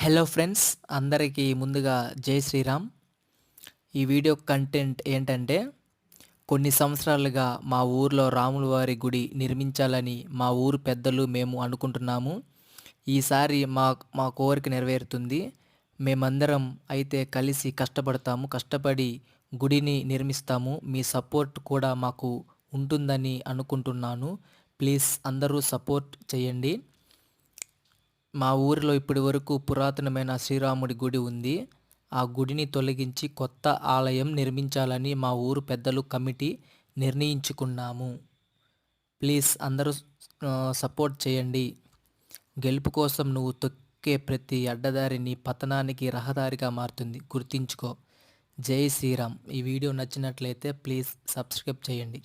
Hello friends, అందరికీ ముందుగా జై శ్రీరామ్. ఈ వీడియో కంటెంట్ ఏంటంటే, కొన్ని సంవత్సరాలుగా మా ఊర్లో రాముల వారి గుడి నిర్మించాలని మా ఊరు పెద్దలు మేము అనుకుంటున్నాము. ఈసారి మా కోరిక నెరవేరుతుంది. మేమందరం అయితే కలిసి కష్టపడి గుడిని నిర్మిస్తాము. మీ సపోర్ట్ కూడా మాకు ఉంటుందని అనుకుంటున్నాను. ప్లీజ్ అందరూ సపోర్ట్ చేయండి. మా ఊరిలో ఇప్పటి వరకు పురాతనమైన శ్రీరాముడి గుడి ఉంది. ఆ గుడిని తొలగించి కొత్త ఆలయం నిర్మించాలని మా ఊరు పెద్దలు కమిటీ నిర్ణయించుకున్నాము. ప్లీజ్ అందరూ సపోర్ట్ చేయండి. గెలుపు కోసం నువ్వు తొక్కే ప్రతి అడ్డదారిని పతనానికి రహదారిగా మారుతుంది, గుర్తించుకో. జై శ్రీరామ్. ఈ వీడియో నచ్చినట్లయితే ప్లీజ్ సబ్స్క్రైబ్ చేయండి.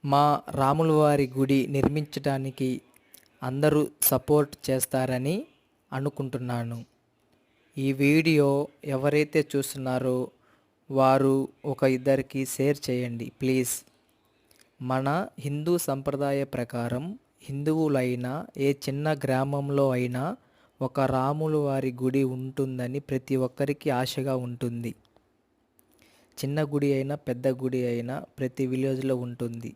మా రాముల వారి గుడి నిర్మించడానికి అందరూ సపోర్ట్ చేస్తారని అనుకుంటున్నాను. ఈ వీడియో ఎవరైతే చూస్తున్నారో వారు ఒక ఇద్దరికి షేర్ చేయండి ప్లీజ్. మన హిందూ సంప్రదాయ ప్రకారం హిందువులైనా ఏ చిన్న గ్రామంలో అయినా ఒక రాముల వారి గుడి ఉంటుందని ప్రతి ఒక్కరికి ఆశగా ఉంటుంది. చిన్న గుడి అయినా పెద్ద గుడి అయినా ప్రతి విలేజ్లో ఉంటుంది.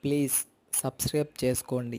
ప్లీజ్ సబ్స్క్రైబ్ చేసుకోండి.